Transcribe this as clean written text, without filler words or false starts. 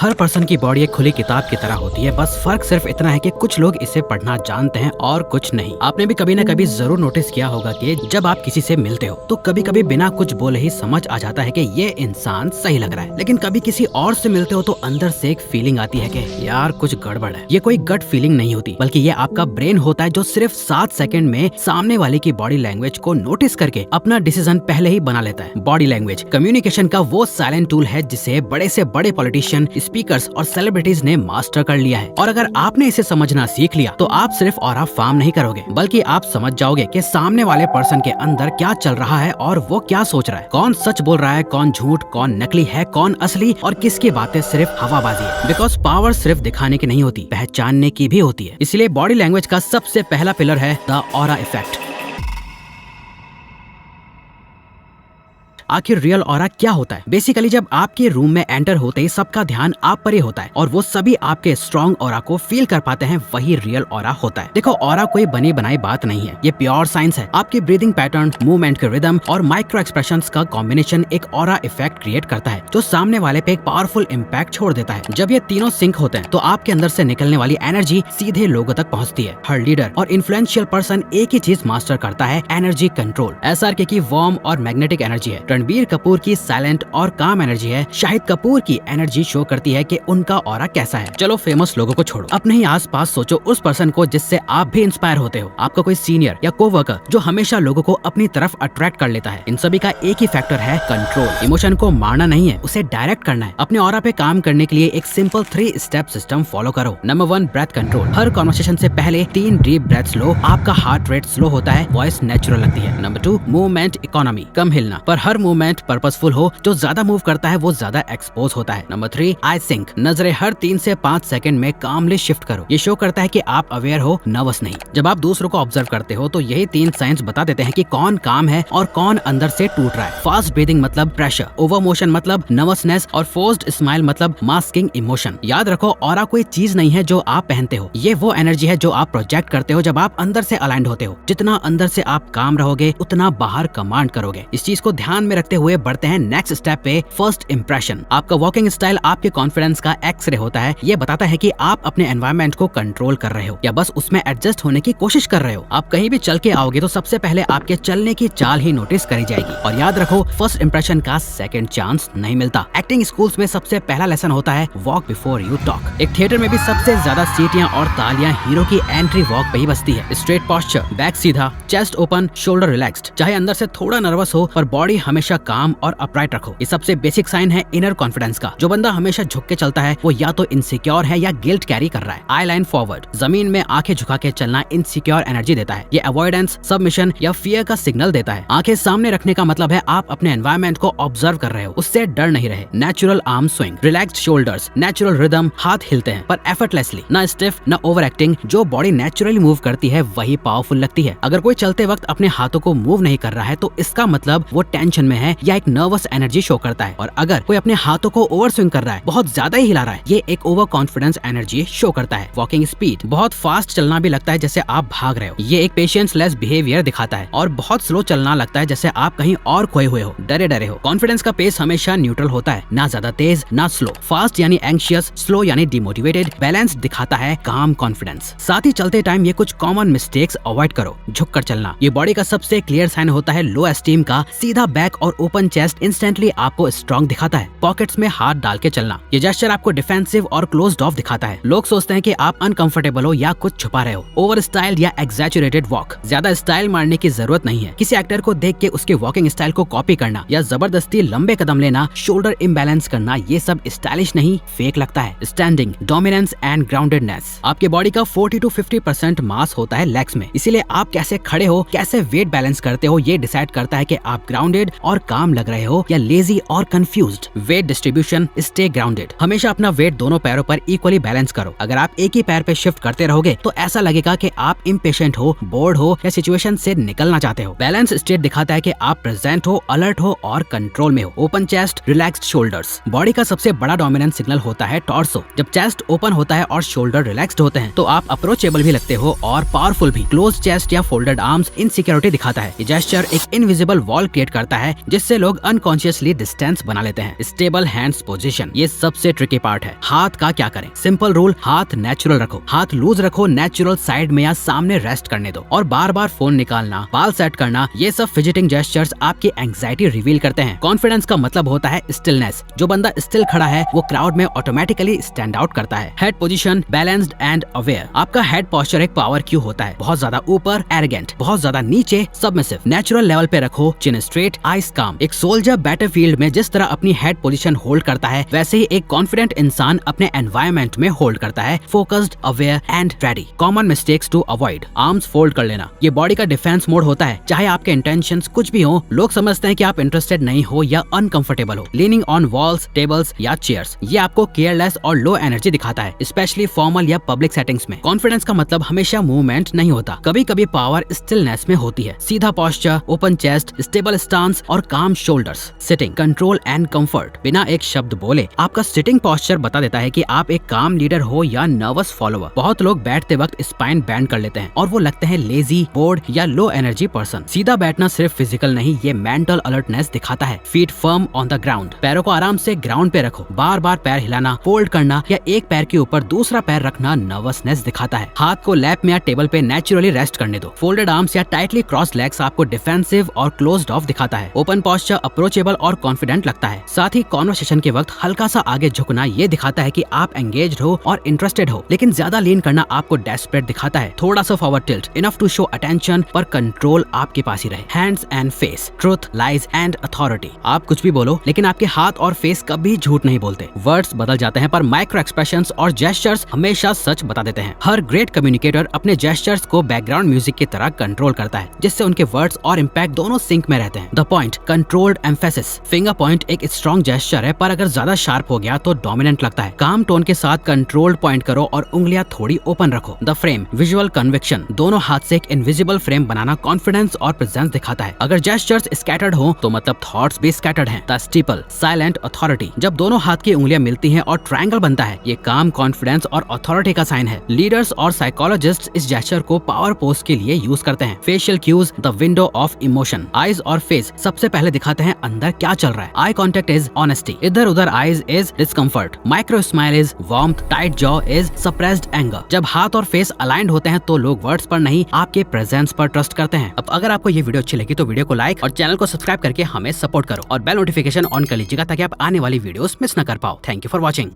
हर person की body एक खुली किताब की तरह होती है, बस फर्क सिर्फ इतना है कि कुछ लोग इसे पढ़ना जानते हैं और कुछ नहीं। आपने भी कभी न कभी जरूर नोटिस किया होगा कि जब आप किसी से मिलते हो तो कभी कभी बिना कुछ बोले ही समझ आ जाता है कि ये इंसान सही लग रहा है, लेकिन कभी किसी और से मिलते हो तो अंदर से एक फीलिंग आती है कि यार कुछ गड़बड़ है। ये कोई गट फीलिंग नहीं होती, बल्कि ये आपका ब्रेन होता है जो सिर्फ 7 सेकंड में सामने वाले की बॉडी लैंग्वेज को नोटिस करके अपना डिसीजन पहले ही बना लेता है। बॉडी लैंग्वेज कम्युनिकेशन का वो साइलेंट टूल है जिसे बड़े से बड़े पॉलिटिशियन, स्पीकर्स और सेलिब्रिटीज ने मास्टर कर लिया है। और अगर आपने इसे समझना सीख लिया तो आप सिर्फ ऑरा फार्म नहीं करोगे, बल्कि आप समझ जाओगे कि सामने वाले पर्सन के अंदर क्या चल रहा है और वो क्या सोच रहा है, कौन सच बोल रहा है, कौन झूठ, कौन नकली है, कौन असली और किसकी बातें सिर्फ हवाबाजी है। बिकॉज पावर सिर्फ दिखाने की नहीं होती, पहचानने की भी होती है। इसलिए बॉडी लैंग्वेज का सबसे पहला पिलर है द ऑरा इफेक्ट। आखिर रियल ऑरा क्या होता है? बेसिकली जब आपके रूम में एंटर होते ही सबका ध्यान आप पर ही होता है और वो सभी आपके स्ट्रॉन्ग ऑरा को फील कर पाते हैं, वही रियल ऑरा होता है। देखो, ऑरा कोई बनी बनाई बात नहीं है, ये प्योर साइंस है। आपकी ब्रीदिंग पैटर्न, मूवमेंट के रिदम और माइक्रो एक्सप्रेशंस का कॉम्बिनेशन एक ऑरा इफेक्ट क्रिएट करता है जो सामने वाले पे एक पावरफुल इम्पैक्ट छोड़ देता है। जब ये तीनों सिंक होते हैं तो आपके अंदर से निकलने वाली एनर्जी सीधे लोगों तक पहुंचती है। हर लीडर और इन्फ्लुएंशियल पर्सन एक ही चीज मास्टर करता है, एनर्जी कंट्रोल। SRK की वार्म और मैग्नेटिक एनर्जी है, रणबीर कपूर की साइलेंट और काम एनर्जी है, शाहिद कपूर की एनर्जी शो करती है कि उनका ऑरा कैसा है। चलो फेमस लोगों को छोड़ो, अपने ही आसपास सोचो उस पर्सन को जिससे आप भी इंस्पायर होते हो। आपका कोई सीनियर या कोवर्कर जो हमेशा लोगों को अपनी तरफ अट्रैक्ट कर लेता है। इन सभी का एक ही फैक्टर है, कंट्रोल। इमोशन को मारना नहीं है, उसे डायरेक्ट करना है। अपने ऑरा पे काम करने के लिए एक सिंपल 3 स्टेप सिस्टम फॉलो करो। Number 1, breath control. हर कॉन्वर्सेशन से पहले 3 डीप ब्रेथ्स लो, आपका हार्ट रेट स्लो होता है, वॉइस नेचुरल लगती है। Number 2, movement economy. कम हिलना, पर हर मूवमेंट पर्पसफुल हो। जो ज्यादा मूव करता है वो ज्यादा एक्सपोज होता है। नंबर 3, आई सिंक। नजरें हर 3 से 5 सेकंड में कामली शिफ्ट करो। ये शो करता है कि आप अवेयर हो, नर्वस नहीं। जब आप दूसरों को ऑब्जर्व करते हो तो यही 3 साइंस बता देते हैं कि कौन काम है और कौन अंदर से टूट रहा है। फास्ट ब्रीदिंग मतलब प्रेशर, ओवर मोशन मतलब नर्वसनेस और फोर्स्ड स्माइल मतलब मास्किंग इमोशन। याद रखो, ऑरा कोई चीज नहीं है जो आप पहनते हो, ये वो एनर्जी है जो आप प्रोजेक्ट करते हो जब आप अंदर से अलाइंड होते हो। जितना अंदर से आप काम रहोगे उतना बाहर कमांड करोगे। इस चीज को ध्यान में रखते हुए बढ़ते हैं नेक्स्ट स्टेप पे, फर्स्ट इंप्रेशन। आपका वॉकिंग स्टाइल आपके कॉन्फिडेंस का एक्सरे होता है। ये बताता है कि आप अपने एनवायरनमेंट को कंट्रोल कर रहे हो या बस उसमें एडजस्ट होने की कोशिश कर रहे हो। आप कहीं भी चल के आओगे तो सबसे पहले आपके चलने की चाल ही नोटिस करी जाएगी। और याद रखो, फर्स्ट इंप्रेशन का सेकंड चांस नहीं मिलता। एक्टिंग स्कूल्स में सबसे पहला लेसन होता है वॉक बिफोर यू टॉक। एक थिएटर में भी सबसे ज्यादा सीटियां और तालियां हीरो की एंट्री वॉक पे ही बजती है। स्ट्रेट पोस्चर, बैक सीधा, चेस्ट ओपन, शोल्डर रिलैक्स्ड। चाहे अंदर से थोड़ा नर्वस हो पर बॉडी हमेशा काम और अपराइट रखो। ये सबसे बेसिक साइन है इनर कॉन्फिडेंस का। जो बंदा हमेशा झुक के चलता है वो या तो इनसिक्योर है या गिल्ट कैरी कर रहा है। आई लाइन फॉरवर्ड, जमीन में आंखें झुका के चलना इनसिक्योर एनर्जी देता है। ये अवॉइडेंस, सबमिशन या फियर का सिग्नल देता है। आंखें सामने रखने का मतलब है आप अपने एनवायरनमेंट को ऑब्जर्व कर रहे हो, उससे डर नहीं रहे। Natural arm swing, relaxed shoulders, natural rhythm, हाथ हिलते हैं पर एफर्टलेसली, ना स्टिफ ना ओवर एक्टिंग। जो बॉडी नेचुरली मूव करती है वही पावरफुल लगती है। अगर कोई चलते वक्त अपने हाथों को मूव नहीं कर रहा है तो इसका मतलब वो टेंशन में है या एक नर्वस एनर्जी शो करता है। और अगर कोई अपने हाथों को ओवर स्विंग कर रहा है, बहुत ज्यादा ही हिला रहा है, ये एक ओवर कॉन्फिडेंस एनर्जी शो करता है। वॉकिंग स्पीड, बहुत फास्ट चलना भी लगता है जैसे आप भाग रहे हो, ये एक पेशेंस लेस बिहेवियर दिखाता है। और बहुत स्लो चलना लगता है जैसे आप कहीं और खोए हुए हो, डरे डरे हो। कॉन्फिडेंस का पेस हमेशा न्यूट्रल होता है, ना ज्यादा तेज ना स्लो। फास्ट यानी एंग्शियस, स्लो यानी डिमोटिवेटेड। बैलेंस दिखाता है काम कॉन्फिडेंस। साथ ही चलते टाइम ये कुछ कॉमन मिस्टेक्स अवॉइड करो। झुक कर चलना, ये बॉडी का सबसे क्लियर साइन होता है लो एस्टीम का। सीधा बैक और ओपन चेस्ट इंस्टेंटली आपको स्ट्रॉन्ग दिखाता है। पॉकेट्स में हाथ डाल के चलना, ये जेस्चर आपको डिफेंसिव और क्लोज्ड ऑफ दिखाता है। लोग सोचते हैं कि आप अनकंफर्टेबल हो या कुछ छुपा रहे हो। ओवर स्टाइल या एग्जैजुरेटेड वॉक, ज्यादा स्टाइल मारने की जरूरत नहीं है। किसी एक्टर को देख के उसके वॉकिंग स्टाइल को कॉपी करना या जबरदस्ती लंबे कदम लेना, शोल्डर इम्बैलेंस करना, ये सब स्टाइलिश नहीं फेक लगता है। स्टैंडिंग, डोमिनेंस एंड ग्राउंडेडनेस, आपके बॉडी का 40 to 50% मास होता है लेग्स में, इसीलिए आप कैसे खड़े हो, कैसे वेट बैलेंस करते हो, ये डिसाइड करता है कि आप ग्राउंडेड और काम लग रहे हो या लेजी और confused. Wait distribution, stay grounded, हमेशा अपना वेट दोनों पैरों पर इक्वली बैलेंस करो। अगर आप एक ही पैर पे शिफ्ट करते रहोगे तो ऐसा लगेगा कि आप इम्पेशेंट हो, बोर्ड हो या सिचुएशन से निकलना चाहते हो। बैलेंस स्टेट दिखाता है कि आप प्रेजेंट हो, अलर्ट हो और कंट्रोल में हो। Open chest, relaxed shoulders, body का सबसे बड़ा डोमिनेंट सिग्नल होता है टॉर्सो। जब चेस्ट ओपन होता है और शोल्डर रिलैक्स्ड होते हैं तो आप अप्रोचेबल भी लगते हो और पावरफुल भी। क्लोज चेस्ट या फोल्डेड आर्म्स इनसिक्योरिटी दिखाता है। ये जेस्चर एक इनविजिबल वॉल क्रिएट करता है जिससे लोग अनकॉन्शियसली डिस्टेंस बना लेते हैं। स्टेबल हैंड्स पोजीशन, ये सबसे ट्रिकी पार्ट है। हाथ का क्या करें? सिंपल रूल, हाथ नेचुरल रखो, हाथ लूज रखो, नेचुरल साइड में या सामने रेस्ट करने दो, और बार बार फोन निकालना, बाल सेट करना, ये सब फिजिटिंग जेस्चर्स आपकी एंग्जाइटी रिवील करते हैं। कॉन्फिडेंस का मतलब होता है स्टिलनेस। जो बंदा स्टिल खड़ा है वो क्राउड में ऑटोमेटिकली स्टैंड आउट करता है। Head position, balanced and aware. आपका हेड पोस्चर एक पावर क्यू होता है। बहुत ज्यादा ऊपर एरोगेंट, बहुत ज्यादा नीचे सबमिसिव। नेचुरल लेवल पे रखो, चिन स्ट्रेट, आईज काम। एक सोल्जर बैटलफील्ड में जिस तरह अपनी हेड पोजीशन होल्ड करता है, वैसे ही एक कॉन्फिडेंट इंसान अपने एनवायरनमेंट में होल्ड करता है, focused, aware and ready. Common mistakes to avoid, arms fold कर लेना, ये बॉडी का डिफेंस मोड होता है। चाहे आपके इंटेंशंस कुछ भी हो, लोग समझते हैं कि आप इंटरेस्टेड नहीं हो या अनकंफर्टेबल हो। लीनिंग ऑन वॉल्स, टेबल्स या चेयर्स, ये आपको केयरलेस और लो एनर्जी दिखाता है, स्पेशली फॉर्मल या पब्लिक सेटिंग्स में। कॉन्फिडेंस का मतलब हमेशा मूवमेंट नहीं होता, कभी कभी पावर स्टिलनेस में होती है। सीधा posture, open chest, stable stance और काम shoulders. Sitting, control and comfort. बिना एक शब्द बोले आपका सिटिंग पोस्चर बता देता है कि आप एक काम लीडर हो या नर्वस फॉलोअर। बहुत लोग बैठते वक्त स्पाइन बैंड कर लेते हैं और वो लगते हैं लेजी, बोर्ड या लो एनर्जी पर्सन। सीधा बैठना सिर्फ फिजिकल नहीं, ये मेंटल अलर्टनेस दिखाता है। Feet firm on the ground, पैरों को आराम से ग्राउंड पे रखो। बार बार पैर हिलाना, फोल्ड करना या एक पैर के ऊपर दूसरा पैर रखना नर्वसनेस दिखाता है। हाथ को लैप में या टेबल पे नेचुरली रेस्ट करने दो। फोल्डेड आर्म्स या टाइटली क्रॉस लेग्स आपको डिफेंसिव और क्लोज्ड ऑफ दिखाता है। ओपन पोस्चर अप्रोचेबल और कॉन्फिडेंट लगता है। साथ ही कॉन्वर्सेशन के वक्त हल्का सा आगे झुकना ये दिखाता है कि आप एंगेज्ड हो और इंटरेस्टेड हो, लेकिन ज्यादा लीन करना आपको डेस्परेट दिखाता है। थोड़ा सा forward tilt, enough to show attention, पर कंट्रोल आपके पास ही रहे। Hands and face, truth, lies and authority. आप कुछ भी बोलो, लेकिन आपके हाथ और फेस कभी झूठ नहीं बोलते। वर्ड्स बदल जाते हैं पर माइक्रो एक्सप्रेशंस और जेस्चर्स हमेशा सच बता देते हैं। हर ग्रेट कम्युनिकेटर अपने जेस्चर्स को बैकग्राउंड म्यूजिक की तरह कंट्रोल करता है, जिससे उनके वर्ड्स और इम्पैक्ट दोनों सिंक में रहते हैं। The point, controlled emphasis. Finger point एक स्ट्रॉन्ग जेस्चर है, पर अगर ज्यादा शार्प हो गया तो डोमिनेंट लगता है। काम टोन के साथ कंट्रोल्ड पॉइंट करो और उंगलियां थोड़ी ओपन रखो। The frame, visual conviction. दोनों हाथ से एक इनविजिबल फ्रेम बनाना कॉन्फिडेंस और प्रेजेंस दिखाता है। अगर जेस्चर्स स्कैटर्ड हो तो मतलब थॉट्स भी स्कैटर्ड हैं। The steeple, silent authority. जब दोनों हाथ की उंगलियां मिलती हैं और ट्रायंगल बनता है, ये काम, कॉन्फिडेंस और अथॉरिटी का साइन है। लीडर्स और साइकोलॉजिस्ट इस जेस्चर को पावर पोज के लिए यूज करते हैं। Facial cues, the window of emotion. Eyes और फेस सबसे पहले दिखाते हैं अंदर क्या चल रहा है। आई कॉन्टेक्ट इज ऑनेस्टी, इधर उधर eyes is discomfort. Micro smile is warmth, tight jaw is suppressed anger. जब हाथ और फेस अलाइंड होते हैं तो लोग वर्ड्स पर नहीं, आपके प्रेजेंस पर ट्रस्ट करते हैं। अब अगर आपको ये वीडियो अच्छी लगी तो वीडियो को लाइक और चैनल को सब्सक्राइब करके हमें सपोर्ट करो और बेल नोटिफिकेशन ऑन कर लीजिएगा ताकि आप आने वाली वीडियोस मिस न कर पाओ। Thank you for watching.